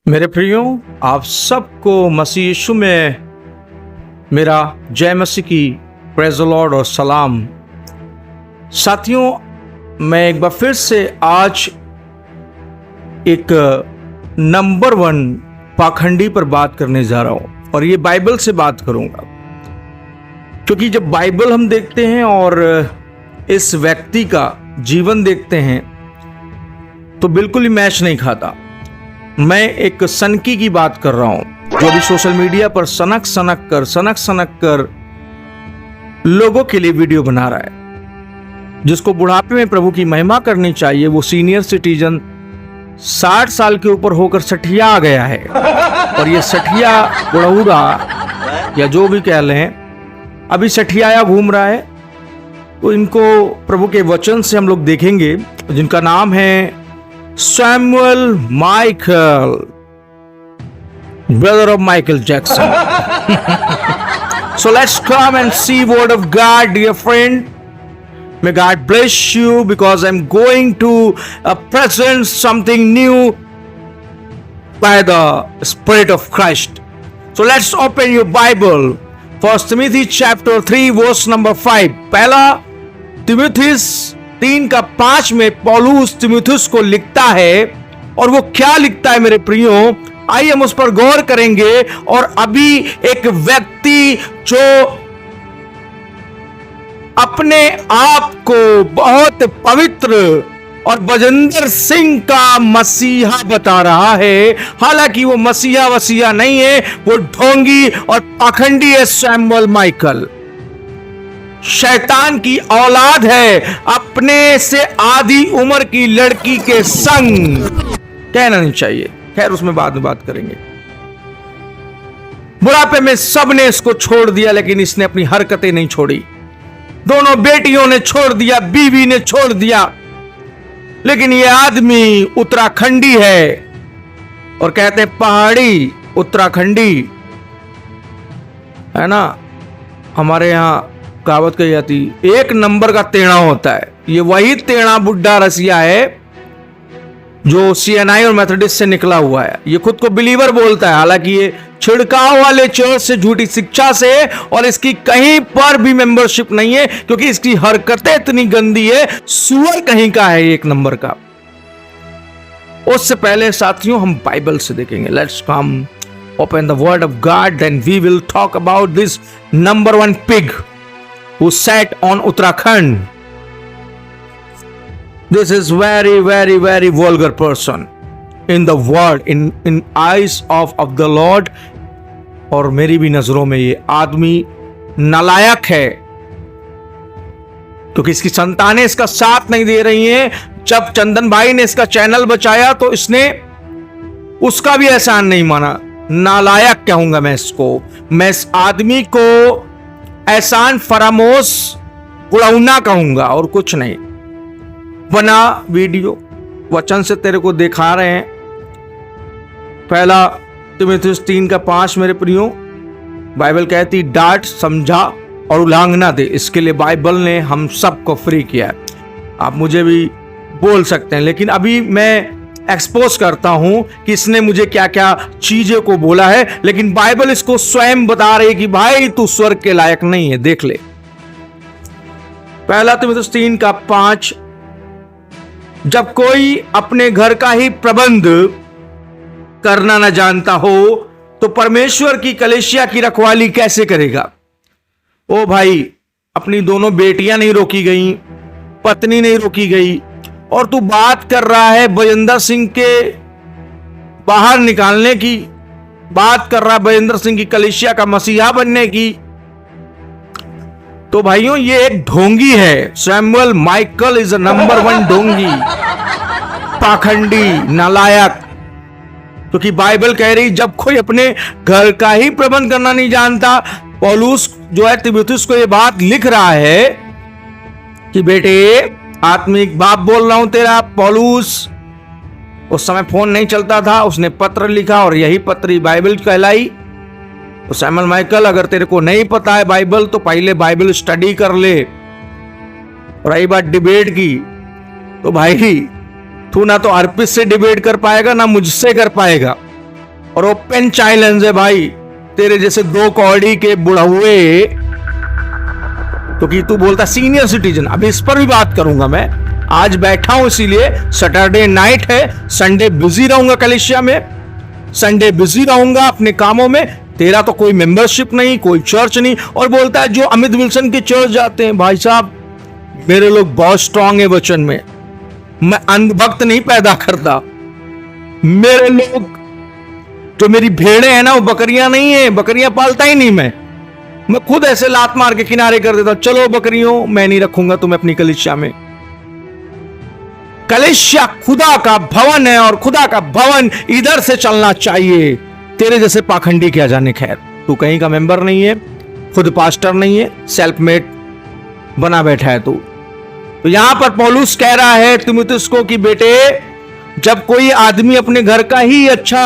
मेरे प्रियो, आप सबको मसीह यीशु में मेरा जय मसीह की प्रेज़ द लॉर्ड और सलाम। साथियों, मैं एक बार फिर से आज एक नंबर 1 पाखंडी पर बात करने जा रहा हूं और ये बाइबल से बात करूंगा, क्योंकि जब बाइबल हम देखते हैं और इस व्यक्ति का जीवन देखते हैं तो बिल्कुल ही मैच नहीं खाता। मैं एक सनकी की बात कर रहा हूं जो अभी सोशल मीडिया पर सनक सनक कर लोगों के लिए वीडियो बना रहा है। जिसको बुढ़ापे में प्रभु की महिमा करनी चाहिए, वो सीनियर सिटीजन 60 साल के ऊपर होकर सठिया आ गया है और ये सठिया बुढ़ऊरा या जो भी कह लें, अभी सठियाया घूम रहा है। तो इनको प्रभु के वचन से हम लोग देखेंगे, जिनका नाम है Samuel Michael, brother of Michael Jackson. So let's come and see word of God, dear friend. May God bless you, because I'm going to present something new by the Spirit of Christ. So let's open your Bible. 1 Timothy chapter 3 verse number 5. पहला तिमुथियुस 3:5 में पौलुस तिमुथियुस को लिखता है, और वो क्या लिखता है मेरे प्रियो, आइए हम उस पर गौर करेंगे। और अभी एक व्यक्ति जो अपने आप को बहुत पवित्र और बजेंद्र सिंह का मसीहा बता रहा है, हालांकि वो मसीहा वसीहा नहीं है, वो ढोंगी और पाखंडी है। सैमुअल माइकल शैतान की औलाद है, अपने से आधी उम्र की लड़की के संग। कहना नहीं चाहिए, खैर उसमें बाद में बात करेंगे। बुढ़ापे में सबने इसको छोड़ दिया, लेकिन इसने अपनी हरकतें नहीं छोड़ी। दोनों बेटियों ने छोड़ दिया, बीवी ने छोड़ दिया, लेकिन ये आदमी उत्तराखंडी है और कहते हैं पहाड़ी उत्तराखंडी है ना। हमारे यहां कहावत कही जाती, एक नंबर का टेढ़ा होता है। ये वही टेढ़ा बुड्ढा रसिया है जो सीएनआई और मेथोडिस्ट से निकला हुआ है। ये खुद को बिलीवर बोलता है, हालांकि ये छिड़काव वाले चर्च से, झूठी शिक्षा से, और इसकी कहीं पर भी मेंबरशिप नहीं है, क्योंकि इसकी हरकतें इतनी गंदी है, सुअर कहीं का है एक नंबर का। उससे पहले साथियों हम बाइबल से देखेंगे। Let's come open the word of God, then we will talk about this number 1 pig who sat on Uttarakhand. This is very vulgar person in the world, in eyes of the Lord. और मेरी भी नजरों में ये आदमी नालायक है, क्योंकि इसकी संतानें इसका साथ नहीं दे रही हैं। जब चंदन भाई ने इसका चैनल बचाया तो इसने उसका भी एहसान नहीं माना। नालायक कहूंगा मैं इसको। मैं इस आदमी को एहसान फरामोश गुड़ौना कहूंगा और कुछ नहीं। बना वीडियो वचन से तेरे को दिखा रहे हैं। पहला तिमुथियुस 3:5 मेरे प्रियो, बाइबल कहती डांट, समझा और उल्लंघना दे। इसके लिए बाइबल ने हम सबको फ्री किया है। आप मुझे भी बोल सकते हैं, लेकिन अभी मैं एक्सपोज करता हूं कि इसने मुझे क्या क्या चीजें को बोला है, लेकिन बाइबल इसको स्वयं बता रही है कि भाई तू स्वर्ग के लायक नहीं है। देख ले, पहला तिमुथियुस 3:5, जब कोई अपने घर का ही प्रबंध करना न जानता हो तो परमेश्वर की कलीसिया की रखवाली कैसे करेगा। ओ भाई, अपनी दोनों बेटियां नहीं रोकी गई, पत्नी नहीं रोकी गई, और तू बात कर रहा है बजेंद्र सिंह के बाहर निकालने की, बात कर रहा है बजेंद्र सिंह की कलीसिया का मसीहा बनने की। तो भाइयों, ये एक ढोंगी है। Samuel Michael is a number 1 ढोंगी, पाखंडी, नालायक। क्योंकि बाइबल कह रही जब कोई अपने घर का ही प्रबंध करना नहीं जानता। पौलुस जो है तिमुथियुस को ये बात लिख रहा है कि बेटे, आत्मिक बाप बोल रहा हूं तेरा पौलुस। उस समय फोन नहीं चलता था, उसने पत्र लिखा और यही पत्र बाइबल कहलाई। तो सैमुअल माइकल, अगर तेरे को नहीं पता है बाइबल तो पहले बाइबल स्टडी कर ले। रही बात डिबेट की, तो भाई तू ना तो अर्पित से डिबेट कर पाएगा ना मुझसे कर पाएगा। और ओपन चैलेंज है भाई तेरे जैसे 2 कौड़ी के बुढ़ावे, क्योंकि तू बोलता सीनियर सिटीजन। अब इस पर भी बात करूंगा मैं, आज बैठा हूं इसीलिए, सैटरडे नाइट है, संडे बिजी रहूंगा कलेशिया में, संडे बिजी रहूंगा अपने कामों में। तेरा तो कोई मेंबरशिप नहीं, कोई चर्च नहीं, और बोलता है जो अमित विल्सन के चर्च जाते हैं। भाई साहब मेरे लोग बहुत स्ट्रांग है वचन में, मैं अंधभक्त नहीं पैदा करता। मेरे लोग जो मेरी भेड़े हैं ना वो बकरियां नहीं है, बकरियां पालता ही नहीं मैं खुद ऐसे लात मार के किनारे कर देता हूं, चलो बकरियों मैं नहीं रखूंगा तुम्हें अपनी कलीसिया में। कलीसिया खुदा का भवन है और खुदा का भवन इधर से चलना चाहिए। तेरे जैसे पाखंडी क्या जाने, खैर तू कहीं का मेंबर नहीं है, खुद पास्टर नहीं है, सेल्फ मेड बना बैठा है तू। तो यहां पर पौलुस कह रहा है तीमुथियुस को कि बेटे जब कोई आदमी अपने घर का ही अच्छा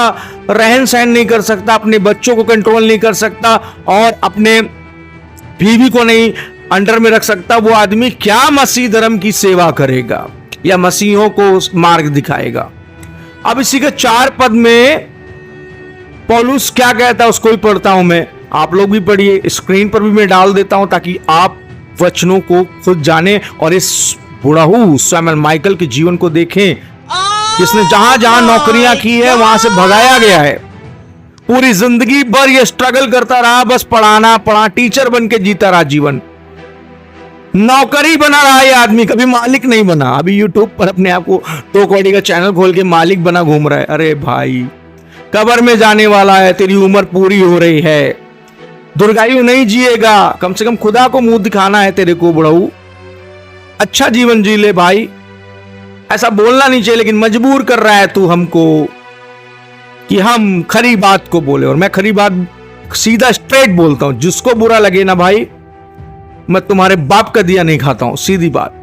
रहन सहन नहीं कर सकता, अपने बच्चों को कंट्रोल नहीं कर सकता और अपने बीवी को नहीं अंडर में रख सकता, वो आदमी क्या मसीह धर्म की सेवा करेगा या मसीहों को मार्ग दिखाएगा। अब इसी के 4 पद में पौलुस क्या कहता है उसको भी पढ़ता हूं मैं, आप लोग भी पढ़िए, स्क्रीन पर भी मैं डाल देता हूं ताकि आप वचनों को खुद जाने और इस बुढ़ाऊ सैमुअल माइकल के जीवन को देखें, जिसने जहां जहां नौकरियां की है वहां से भगाया गया है। पूरी जिंदगी भर ये स्ट्रगल करता रहा, बस पढ़ा, टीचर बन के जीता रहा जीवन, नौकरी बना रहा है आदमी, कभी मालिक नहीं बना। अभी यूट्यूब पर अपने आप को 2 कौड़ी का चैनल खोल के मालिक बना घूम रहा है। अरे भाई कब्र में जाने वाला है, तेरी उम्र पूरी हो रही है, दुर्गायु नहीं जिएगा, कम से कम खुदा को मुंह दिखाना है तेरे को बुढ़ाऊ, अच्छा जीवन जी ले भाई। ऐसा बोलना नहीं चाहिए लेकिन मजबूर कर रहा है तू हमको कि हम खरी बात को बोले, और मैं खरी बात सीधा स्ट्रेट बोलता हूं, जिसको बुरा लगे ना भाई, मैं तुम्हारे बाप का दिया नहीं खाता हूं, सीधी बात।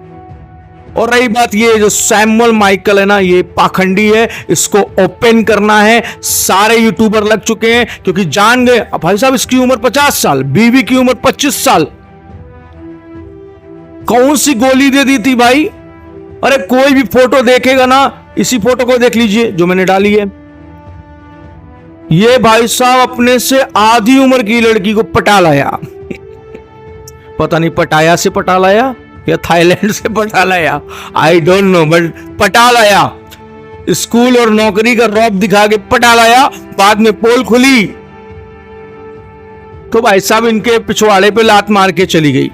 और रही बात ये जो सैमुअल माइकल है ना, ये पाखंडी है, इसको ओपन करना है। सारे यूट्यूबर लग चुके हैं क्योंकि जान गए भाई साहब इसकी उम्र 50 साल, बीवी की उम्र 25 साल, कौन सी गोली दे दी थी भाई। अरे कोई भी फोटो देखेगा ना, इसी फोटो को देख लीजिए जो मैंने डाली है, ये भाई साहब अपने से आधी उम्र की लड़की को पटा लाया पता नहीं पटाया से पटा लाया या थाईलैंड से पटा लाया, आई डोंट नो, बट पटा लाया, स्कूल और नौकरी का रौब दिखा के पटा लाया। बाद में पोल खुली तो भाई साहब इनके पिछवाड़े पे लात मार के चली गई।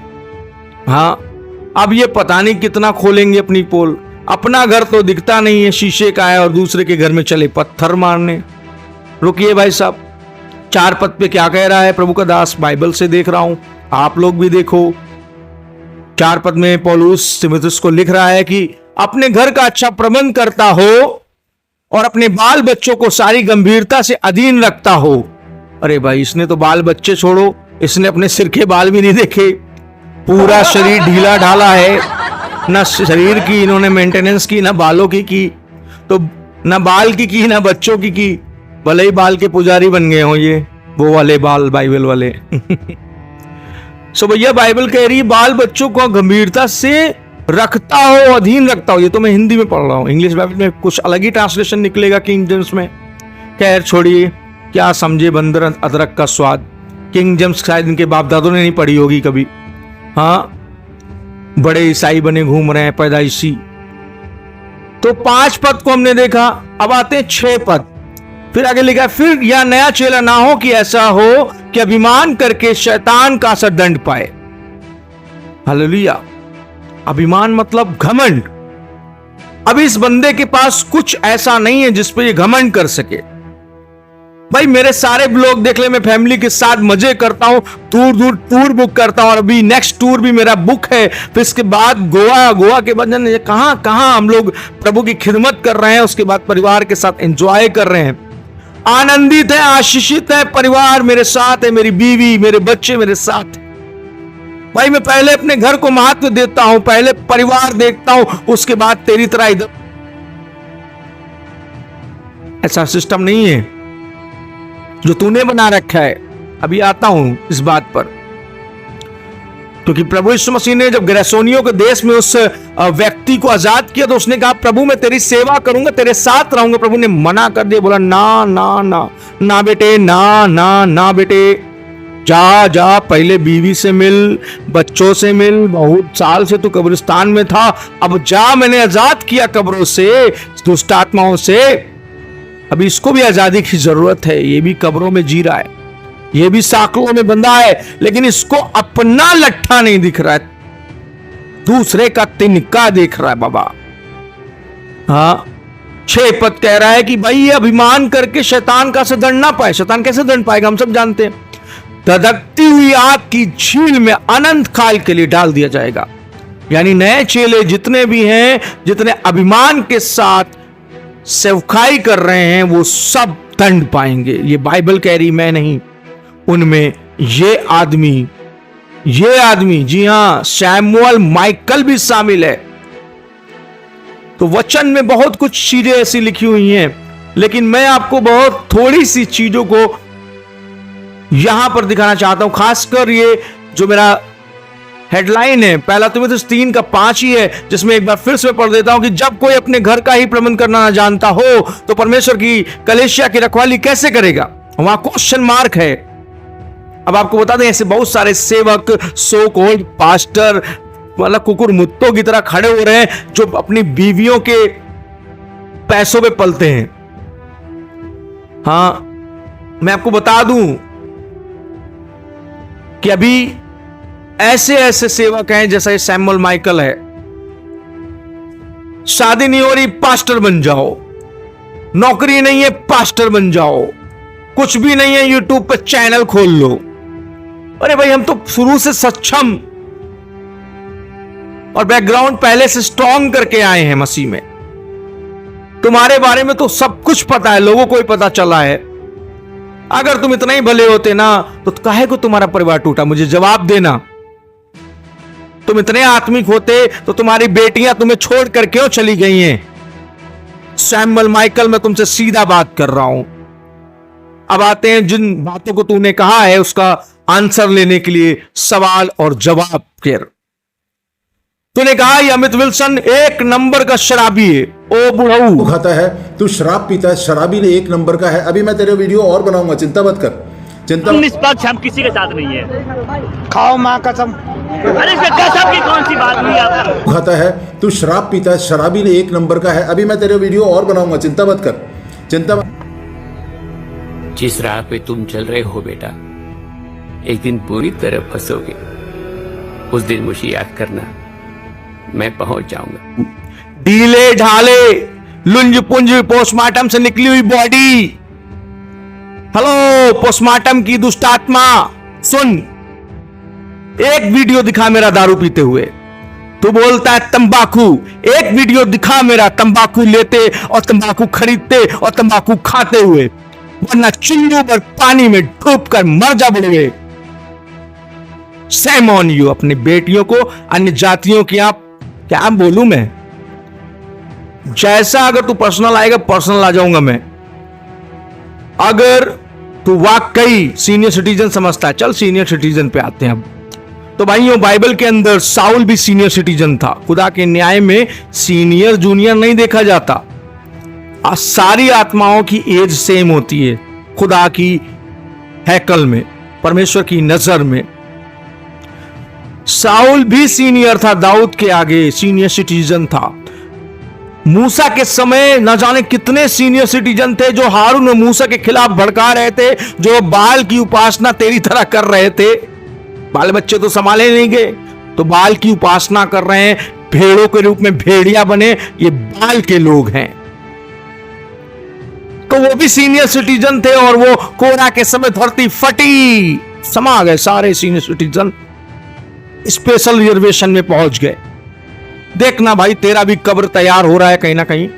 हाँ अब ये पता नहीं कितना खोलेंगे अपनी पोल, अपना घर तो दिखता नहीं है, शीशे का है, और दूसरे के घर में चले पत्थर मारने। रुकिए भाई साहब, 4 पद पे क्या कह रहा है प्रभु का दास, बाइबल से देख रहा हूं, आप लोग भी देखो। 4 पद में पौलुस तीमुथियुस को लिख रहा है कि अपने घर का अच्छा प्रबंध करता हो और अपने बाल बच्चों को सारी गंभीरता से अधीन रखता हो। अरे भाई इसने तो बाल बच्चे छोड़ो, इसने अपने सिर के बाल भी नहीं देखे, पूरा शरीर ढीला ढाला है, ना शरीर की इन्होंने मेंटेनेंस की, ना बालों की, तो ना बाल की ना बच्चों की, भले ही बाल के पुजारी बन गए हो ये, वो वाले बाल बाइबल वाले सो भैया बाइबल कह रही है बाल बच्चों को गंभीरता से रखता हो, अधीन रखता हो। ये तो मैं हिंदी में पढ़ रहा हूं, इंग्लिश बाइबल में कुछ अलग ही ट्रांसलेशन निकलेगा किंग जेम्स में। खैर छोड़िए, क्या समझे बंदर अदरक का स्वाद, किंग जेम्स शायद इनके बाप दादों ने नहीं पढ़ी होगी कभी। हाँ बड़े ईसाई बने घूम रहे हैं पैदाइशी। तो 5 पद को हमने देखा, अब आते हैं 6 पद। फिर आगे लिखा, फिर यह नया चेला ना हो कि ऐसा हो कि अभिमान करके शैतान का असर दंड पाए। हालेलुया। अभिमान मतलब घमंड। अब इस बंदे के पास कुछ ऐसा नहीं है जिस पे ये घमंड कर सके। भाई मेरे सारे ब्लॉग देख ले, मैं फैमिली के साथ मजे करता हूं, दूर दूर टूर बुक करता हूं, और अभी नेक्स्ट टूर भी मेरा बुक है। फिर इसके बाद गोवा के बाद कहां हम लोग प्रभु की खिदमत कर रहे हैं, उसके बाद परिवार के साथ एंजॉय कर रहे हैं, आनंदित है, आशीषित है, परिवार मेरे साथ है, मेरी बीवी मेरे बच्चे मेरे साथ। भाई मैं पहले अपने घर को महत्व देता हूं, पहले परिवार देखता हूं, उसके बाद तेरी तरह इधर। ऐसा सिस्टम नहीं है जो तूने बना रखा है। अभी आता हूं इस बात पर, क्योंकि प्रभु यीशु मसीह ने जब गैरसोनियों के देश में उस व्यक्ति व्यक्ति को आजाद किया तो उसने कहा प्रभु मैं तेरी सेवा करूंगा, तेरे साथ रहूंगा। प्रभु ने मना कर दिया, बोला ना ना ना ना बेटे, ना ना ना बेटे, जा जा, पहले बीवी से मिल, बच्चों से मिल, बहुत साल से तू कब्रिस्तान में था, अब जा, मैंने आजाद किया कब्रों से, दुष्ट आत्माओं से। अभी इसको भी आजादी की जरूरत है, ये भी कब्रों में जी रहा है, ये भी साकलों में बंधा है, लेकिन इसको अपना लट्ठा नहीं दिख रहा है, दूसरे का तिनका दिख रहा है बाबा। हाँ, 6 पद कह रहा है कि भाई ये अभिमान करके शैतान का से दंड ना पाए। शैतान कैसे दंड पाएगा, हम सब जानते हैं, धधकती हुई आग की झील में अनंत काल के लिए डाल दिया जाएगा। यानी नए चेले जितने भी हैं, जितने अभिमान के साथ सेवकाई कर रहे हैं, वो सब दंड पाएंगे। ये बाइबल कह रही, मैं नहीं। उनमें ये आदमी, जी हां, सैमुअल माइकल भी शामिल है। तो वचन में बहुत कुछ चीजें ऐसी लिखी हुई हैं, लेकिन मैं आपको बहुत थोड़ी सी चीजों को यहां पर दिखाना चाहता हूं। खासकर ये जो मेरा हेडलाइन है, पहला तीमुथियुस 3:5 ही है, जिसमें एक बार फिर से पढ़ देता हूं कि जब कोई अपने घर का ही प्रबंध करना ना जानता हो तो परमेश्वर की कलीसिया की रखवाली कैसे करेगा। वहां क्वेश्चन मार्क है। अब आपको बता दें, ऐसे बहुत सारे सेवक, सो कॉल्ड पास्टर, मतलब कुकुर मुत्तों की तरह खड़े हो रहे हैं, जो अपनी बीवियों के पैसों पे पलते हैं। हां, मैं आपको बता दूं कि अभी ऐसे ऐसे सेवक हैं, जैसा ये सैमुअल माइकल है, शादी नहीं हो रही, पास्टर बन जाओ, नौकरी नहीं है, पास्टर बन जाओ, कुछ भी नहीं है, यूट्यूब पर चैनल खोल लो। अरे भाई, हम तो शुरू से सक्षम और बैकग्राउंड पहले से स्ट्रॉन्ग करके आए हैं मसीह में। तुम्हारे बारे में तो सब कुछ पता है, लोगों को ही पता चला है। अगर तुम इतना ही भले होते ना, तो काहे को तुम्हारा परिवार टूटा, मुझे जवाब देना। तुम इतने आत्मिक होते तो तुम्हारी बेटियां तुम्हें छोड़कर क्यों चली गई हैं। सैमुअल माइकल, मैं तुमसे सीधा बात कर रहा हूं। अब आते हैं जिन बातों को तूने कहा है उसका आंसर लेने के लिए, सवाल और जवाब के। तूने कहा ये अमित विल्सन 1 नंबर का शराबी है। ओ बुढ़ऊ, तू खाता है, तू शराब पीता है, शराबी ने 1 नंबर का है। अभी मैं तेरे वीडियो और बनाऊंगा, चिंता मत कर, चिंता। निष्पक्ष हम किसी के साथ नहीं है। खाओ माँ कसम। अरे इसमें कसम की कौन सी बात हुई आपको? तू खाता है, तू शराब पीता है, शराबी ने 1 नंबर का है। अभी मैं तेरे वीडियो और बनाऊंगा, चिंता मत कर, चिंता मत। जिस राह पे तुम चल रहे हो बेटा, एक दिन पूरी तरह फंसोगे। उस दिन मुझे याद करना, मैं पहुंच जाऊंगा। ढीले ढाले, लुंज पुंज पोस्टमार्टम से निकली हुई बॉडी। हेलो पोस्टमार्टम की दुष्ट आत्मा, सुन, एक वीडियो दिखा मेरा दारू पीते हुए। तू बोलता है तंबाकू, एक वीडियो दिखा मेरा तंबाकू लेते और तंबाकू खरीदते और तंबाकू खाते हुए, वरना चिंजू पर पानी में डूब कर मर जा बुढ़वे। Same on you. अपनी बेटियों को अन्य जातियों की, आप क्या बोलूं मैं, जैसा अगर तू पर्सनल आएगा पर्सनल आ जाऊंगा मैं। अगर तू वाकई सीनियर सिटीजन समझता है, चल सीनियर सिटीजन पे आते हैं अब। तो भाइयों, बाइबल के अंदर साउल भी सीनियर सिटीजन था। खुदा के न्याय में सीनियर जूनियर नहीं देखा जाता। सारी आत्माओं की एज सेम होती है खुदा की हैकल में, परमेश्वर की नजर में। साउल भी सीनियर था, दाऊद के आगे सीनियर सिटीजन था। मूसा के समय न जाने कितने सीनियर सिटीजन थे जो हारून और मूसा के खिलाफ भड़का रहे थे, जो बाल की उपासना तेरी तरह कर रहे थे। बाल बच्चे तो संभाले नहीं गए, तो बाल की उपासना कर रहे हैं, भेड़ों के रूप में भेड़िया बने, ये बाल के लोग हैं। तो वो भी सीनियर सिटीजन थे और वो कोरा के समय धरती फटी, समा गए सारे सीनियर सिटीजन, स्पेशल रिजर्वेशन में पहुंच गए। देखना भाई, तेरा भी कब्र तैयार हो रहा है कहीं ना कहीं।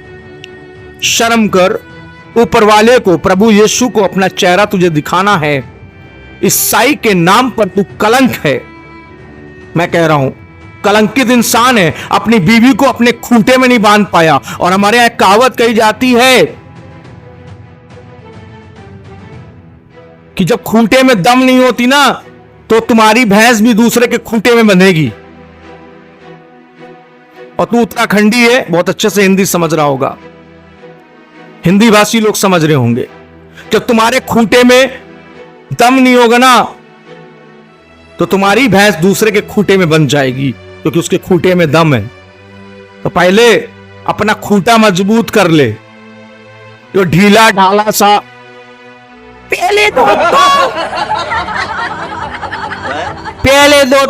शर्म कर, ऊपर वाले को, प्रभु यीशु को अपना चेहरा तुझे दिखाना है। ईसाई के नाम पर तू कलंक है। मैं कह रहा हूं, कलंकित इंसान है। अपनी बीवी को अपने खूंटे में नहीं बांध पाया। और हमारे यहां कहावत कही जाती है कि जब खूंटे में दम नहीं होती ना, तो तुम्हारी भैंस भी दूसरे के खूंटे में बंधेगी। और तू उत्तराखंडी है, बहुत अच्छे से हिंदी समझ रहा होगा, हिंदी भाषी लोग समझ रहे होंगे। जब तुम्हारे खूंटे में दम नहीं होगा ना, तो तुम्हारी भैंस दूसरे के खूंटे में बन जाएगी, क्योंकि उसके खूंटे में दम है। तो पहले अपना खूंटा मजबूत कर ले। जो ढीला ढाला सा पहले दो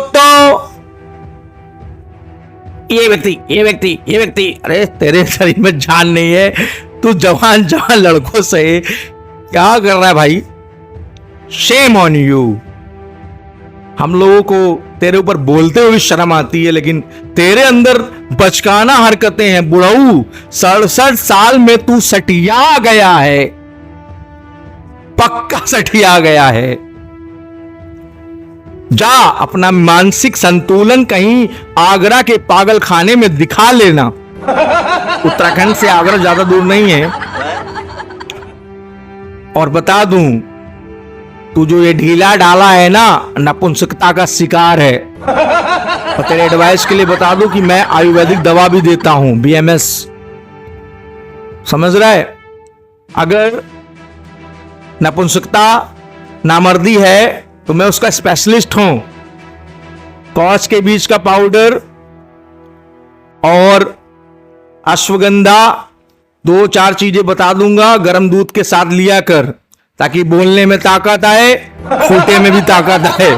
तो ये व्यक्ति, अरे तेरे शरीर में जान नहीं है, तू जवान लड़कों से क्या कर रहा है भाई? Shame on you. हम लोगों को तेरे ऊपर बोलते हुए शर्म आती है, लेकिन तेरे अंदर बचकाना हरकतें हैं। बुढ़ऊ 67 साल में तू सटिया गया है, पक्का सटिया गया है। जा अपना मानसिक संतुलन कहीं आगरा के पागल खाने में दिखा लेना। उत्तराखंड से आगरा ज्यादा दूर नहीं है। और बता दूं, तू जो ये ढीला डाला है ना, नपुंसकता का शिकार है। और तेरे एडवाइस के लिए बता दूं कि मैं आयुर्वेदिक दवा भी देता हूं, BMS, समझ रहा है? अगर नपुंसकता नामर्दी है तो मैं उसका स्पेशलिस्ट हूं। कौच के बीज का पाउडर और अश्वगंधा, 2-4 चीजें बता दूंगा, गर्म दूध के साथ लिया कर, ताकि बोलने में ताकत आए, खूंटे में भी ताकत आए।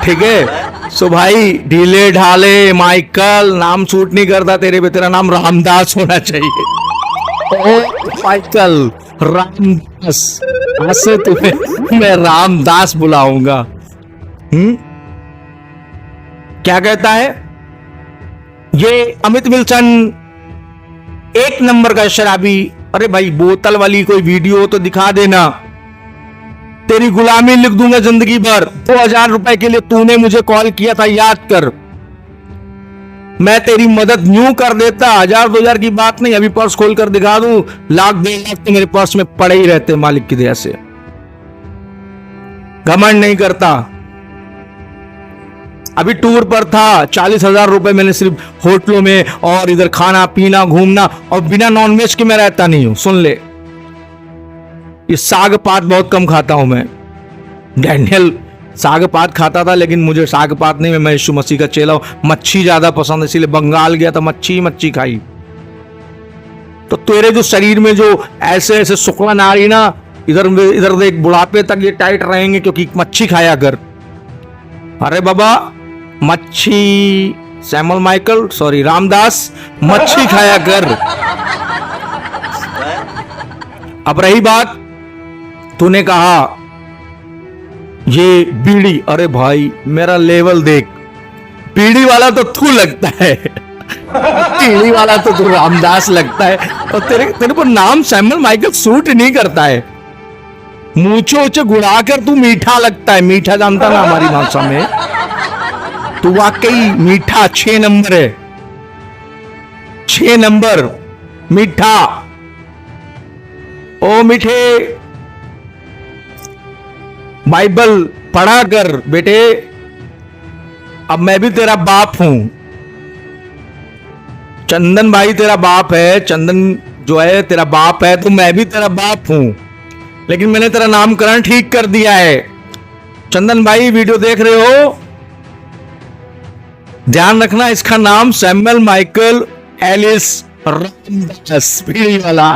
ठीक है? सो भाई, ढीले ढाले माइकल नाम सूट नहीं करता तेरे पे, तेरा नाम रामदास होना चाहिए। ओ माइकल रामदास, आज से तुम्हें मैं रामदास बुलाऊंगा। क्या कहता है ये अमित विल्सन? 1 नंबर का शराबी। अरे भाई, बोतल वाली कोई वीडियो हो तो दिखा देना, तेरी गुलामी लिख दूंगा जिंदगी भर। 2000 रुपए के लिए तूने मुझे कॉल किया था, याद कर। मैं तेरी मदद यूं कर देता, 1000-2000 की बात नहीं, अभी पर्स खोल कर दिखा दूं, लाख 1.5 लाख तो मेरे पर्स में पड़े ही रहते मालिक की दया से। घमंड नहीं करता। अभी टूर पर था, 40,000 रुपए मैंने सिर्फ होटलों में और इधर खाना पीना घूमना, और बिना नॉनवेज के मैं रहता नहीं हूं। सुन ले, ये साग पात बहुत कम खाता हूं मैं। डैनियल साग पात खाता था, लेकिन मुझे साग पात नहीं, मैं यीशु मसीह का चेला हूं। मच्छी ज्यादा पसंद है, इसीलिए बंगाल गया था, मच्छी खाई। तो तेरे जो शरीर में जो ऐसे ऐसे सुकड़न आ रही ना, इधर देख, बुढ़ापे तक ये टाइट रहेंगे, क्योंकि मच्छी खाया कर। अरे बाबा, मच्छी, सैमुअल माइकल, सॉरी रामदास, मच्छी खाया कर। अब रही बात, तूने कहा ये बीड़ी, अरे भाई मेरा लेवल देख, बीड़ी वाला तो तू लगता है, बीड़ी वाला तो तू रामदास लगता है, और तेरे पर नाम सैमुअल माइकल सूट नहीं करता है। मूछो उचे गुड़ा कर तू मीठा लगता है। मीठा जानता ना हमारी भाषा में, तू वाकई मीठा 6 नंबर है, 6 नंबर मीठा। ओ मीठे, बाइबल पढ़ा कर बेटे। अब मैं भी तेरा बाप हूं, चंदन भाई तेरा बाप है, चंदन जो है तेरा बाप है, तो मैं भी तेरा बाप हूं, लेकिन मैंने तेरा नामकरण ठीक कर दिया है। चंदन भाई वीडियो देख रहे हो, ध्यान रखना, इसका नाम सैमुअल माइकल एलिस रामदास, बीड़ी वाला।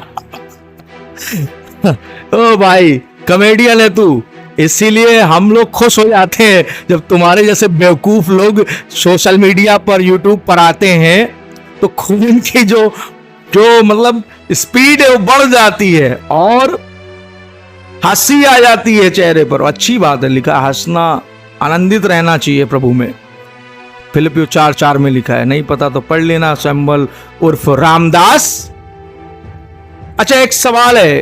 ओ भाई, कॉमेडियन है तू, इसीलिए हम लोग खुश हो जाते हैं जब तुम्हारे जैसे बेवकूफ लोग सोशल मीडिया पर, यूट्यूब पर आते हैं, तो खून की जो मतलब स्पीड है वो बढ़ जाती है, और हंसी आ जाती है चेहरे पर। अच्छी बात है, लिखा हंसना, आनंदित रहना चाहिए प्रभु में। फिलिपियो 4:4 में लिखा है, नहीं पता तो पढ़ लेना। सैमुअल उर्फ रामदास। अच्छा, एक सवाल है,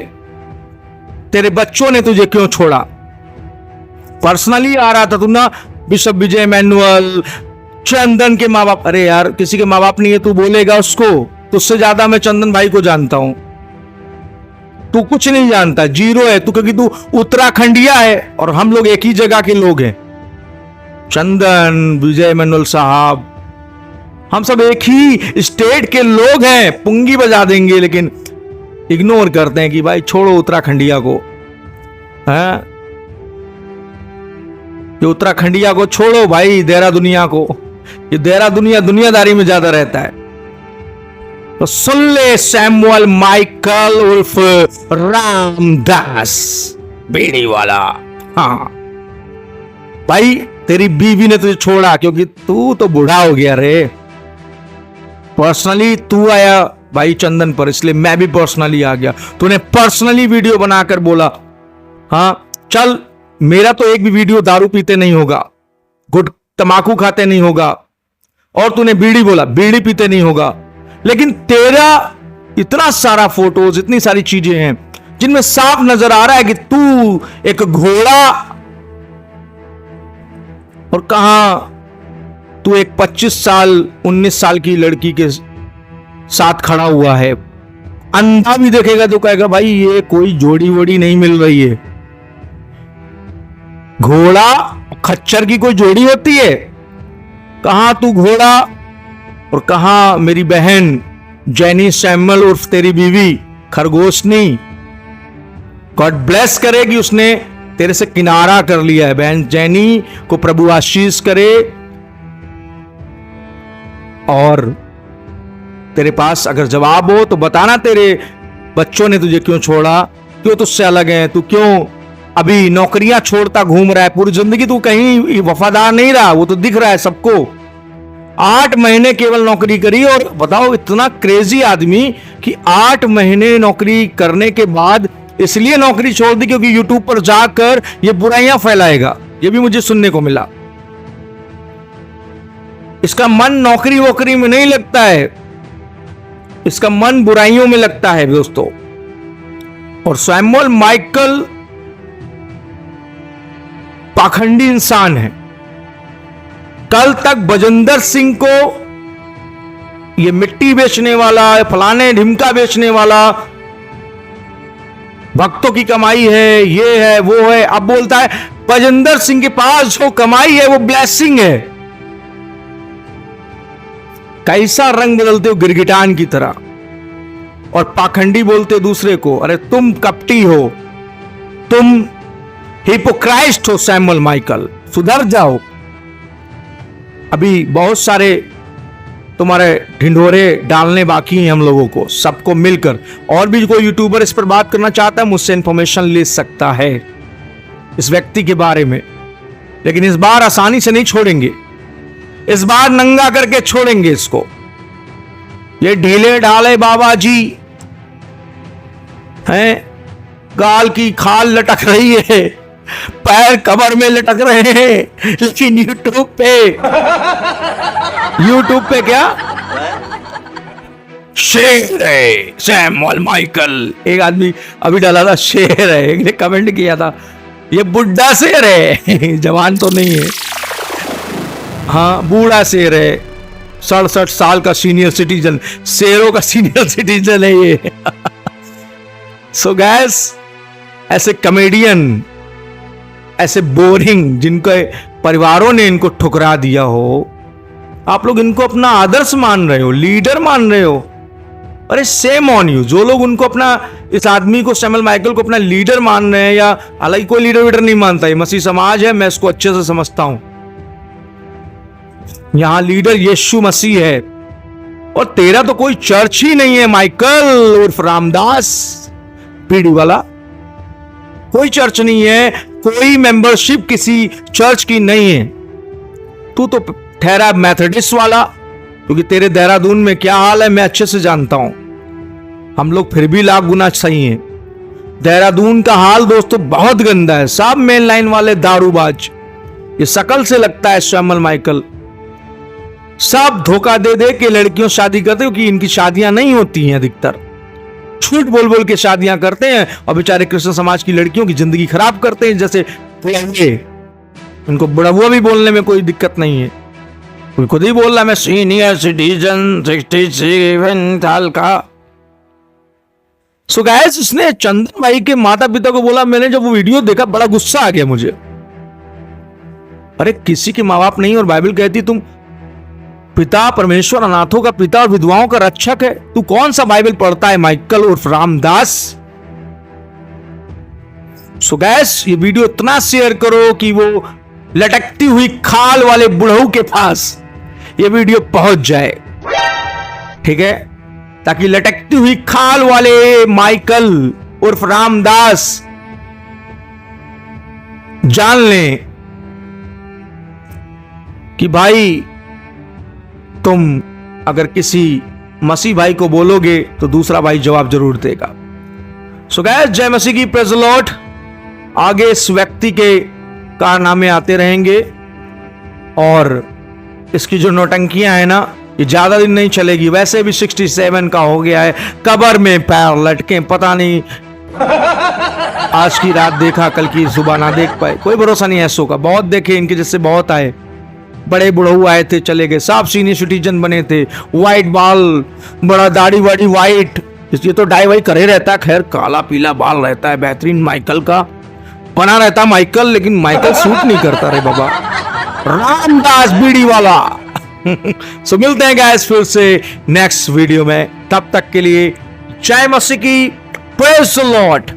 तेरे बच्चों ने तुझे क्यों छोड़ा? पर्सनली आ रहा था तू ना, बिशप विजय मैनुअल, चंदन के माँ बाप। अरे यार, किसी के माँ बाप नहीं है, तू बोलेगा उसको? तुझसे ज्यादा मैं चंदन भाई को जानता हूं, तू कुछ नहीं जानता, जीरो है तू, क्योंकि तू उत्तराखंडिया है और हम लोग एक ही जगह के लोग हैं। चंदन, विजय मैनुअल साहब, हम सब एक ही स्टेट के लोग हैं, पुंगी बजा देंगे, लेकिन इग्नोर करते हैं कि भाई छोड़ो उत्तराखंडिया को, हैं? ये उत्तराखंडिया को छोड़ो भाई, देहरादूनिया को। ये देहरादूनिया दुनियादारी में ज्यादा रहता है। तो सुन ले सैमुअल माइकल उर्फ रामदास बीड़ी वाला। हाँ भाई, तेरी बीवी ने तुझे छोड़ा क्योंकि तू तो बूढ़ा हो गया रे। पर्सनली तू आया भाई चंदन पर, इसलिए मैं भी पर्सनली आ गया। तूने पर्सनली वीडियो बनाकर बोला, हाँ चल मेरा तो एक भी वीडियो दारू पीते नहीं होगा, गुट तमाकू खाते नहीं होगा, और तूने बीड़ी बोला बीड़ी पीते नहीं होगा, लेकिन तेरा इतना सारा फोटोज, इतनी सारी चीजें हैं जिनमें साफ नजर आ रहा है कि तू एक घोड़ा, और कहां तू एक 25 साल 19 साल की लड़की के साथ खड़ा हुआ है। अंधा भी देखेगा तो कहेगा भाई ये कोई जोड़ी वोड़ी नहीं मिल रही है। घोड़ा खच्चर की कोई जोड़ी होती है? कहां तू घोड़ा और कहां मेरी बहन जैनी सैमुअल उर्फ तेरी बीवी खरगोशनी। गॉड ब्लेस करे कि उसने तेरे से किनारा कर लिया है। बहन जैनी को प्रभु आशीष करे। और तेरे पास अगर जवाब हो तो बताना, तेरे बच्चों ने तुझे क्यों छोड़ा, क्यों तुझसे अलग है, तू क्यों अभी नौकरियां छोड़ता घूम रहा है। पूरी जिंदगी तू कहीं वफादार नहीं रहा, वो तो दिख रहा है सबको। 8 महीने केवल नौकरी करी, और बताओ इतना क्रेजी आदमी कि 8 महीने नौकरी करने के बाद इसलिए नौकरी छोड़ दी क्योंकि यूट्यूब पर जाकर ये बुराइयां फैलाएगा। ये भी मुझे सुनने को मिला। इसका मन नौकरी वोकरी में नहीं लगता है, इसका मन बुराइयों में लगता है दोस्तों। और सैमुअल माइकल पाखंडी इंसान है। कल तक बजिंदर सिंह को ये मिट्टी बेचने वाला, फलाने ढिमका बेचने वाला, भक्तों की कमाई है, ये है वो है, अब बोलता है बजिंदर सिंह के पास जो कमाई है वो ब्लेसिंग है। कैसा रंग बदलते हो गिरगिटान की तरह, और पाखंडी बोलते दूसरे को। अरे तुम कपटी हो, तुम हिपोक्राइस्ट हो सैमुअल माइकल, सुधर जाओ। अभी बहुत सारे तुम्हारे ढिंढोरे डालने बाकी हैं हम लोगों को, सबको मिलकर। और भी कोई यूट्यूबर इस पर बात करना चाहता है मुझसे इंफॉर्मेशन ले सकता है इस व्यक्ति के बारे में, लेकिन इस बार आसानी से नहीं छोड़ेंगे, इस बार नंगा करके छोड़ेंगे इसको। ये ढीले ढाले बाबा जी हैं, गाल की खाल लटक रही है, पैर कमर में लटक रहे हैं, लेकिन यूट्यूब पे क्या शेर है सैमुअल माइकल। एक आदमी अभी डाला था शेर है, एक ने कमेंट किया था ये बुढ़ा शेर है, जवान तो नहीं है, हाँ बूढ़ा शेर है, 67 साल का सीनियर सिटीजन, शेरों का सीनियर सिटीजन है ये। सो गैस, ऐसे कॉमेडियन, ऐसे बोरिंग, जिनके परिवारों ने इनको ठुकरा दिया हो, आप लोग इनको अपना आदर्श मान रहे हो, लीडर मान रहे हो। अरे सेम ऑन यू। जो लोग उनको अपना, इस आदमी को सैमुअल माइकल को अपना लीडर मान रहे हैं, या हालांकि कोई लीडर वीडर नहीं मानता, ये मसीह समाज है, मैं इसको अच्छे से समझता हूं। यहां लीडर यीशु मसीह है, और तेरा तो कोई चर्च ही नहीं है माइकल उर्फ रामदास पीढ़ी वाला। कोई चर्च नहीं है, कोई मेंबरशिप किसी चर्च की नहीं है। तू तो ठहरा मैथोडिस्ट वाला, क्योंकि तेरे देहरादून में क्या हाल है मैं अच्छे से जानता हूं। हम लोग फिर भी लाख गुना सही हैं। देहरादून का हाल दोस्तों बहुत गंदा है, सब मेन लाइन वाले दारूबाज। ये शकल से लगता है सैमुअल माइकल, सब धोखा दे दे के लड़कियों शादी करते, क्योंकि इनकी शादियां नहीं होती हैं, अधिकतर झूठ बोल बोल के शादियां करते हैं, और बेचारे कृष्ण समाज की लड़कियों की जिंदगी खराब करते हैं। जैसे इनको बुढ़ावा भी बोलने में कोई दिक्कत नहीं है, कोई खुद ही बोल रहा है मैं सीनियर सिटीजन 67 साल का। सो गाइस, उसने चंदन भाई के माता पिता को बोला, मैंने जब वो वीडियो देखा बड़ा गुस्सा आ गया मुझे। अरे किसी के माँ बाप नहीं, और बाइबल कहती तुम पिता परमेश्वर अनाथों का पिता और विधवाओं का रक्षक है। तू कौन सा बाइबल पढ़ता है माइकल उर्फ रामदास? सो गैस, ये वीडियो इतना शेयर करो कि वो लटकती हुई खाल वाले बुढ़ऊ के पास ये वीडियो पहुंच जाए, ठीक है, ताकि लटकती हुई खाल वाले माइकल उर्फ रामदास जान लें कि भाई तुम अगर किसी मसीह भाई को बोलोगे तो दूसरा भाई जवाब जरूर देगा। सो गाइस, जय मसीह की, प्रेज़ द लॉर्ड। आगे इस व्यक्ति के कारनामे आते रहेंगे और इसकी जो नौटंकियां हैं ना, ये ज्यादा दिन नहीं चलेगी। वैसे भी 67 का हो गया है, कब्र में पैर लटके, पता नहीं आज की रात देखा कल की सुबह ना देख पाए। कोई भरोसा नहीं है ऐसों का, बहुत देखे इनके जैसे बहुत आए, बड़े बुढ़ऊ आए थे चले गए, सब सीनियर सिटीजन बने थे, व्हाइट बाल, बड़ा दाढ़ी वाड़ी व्हाइट, ये तो डाई वाई करे रहता है, खैर काला पीला बाल रहता है, बेहतरीन माइकल का बना रहता माइकल, लेकिन माइकल सूट नहीं करता रे बाबा, रामदास बीड़ी वाला। सो मिलते हैं गाइस फिर से नेक्स्ट वीडियो में, तब तक के लिए जय मसीह की, प्रेज़ द लॉर्ड।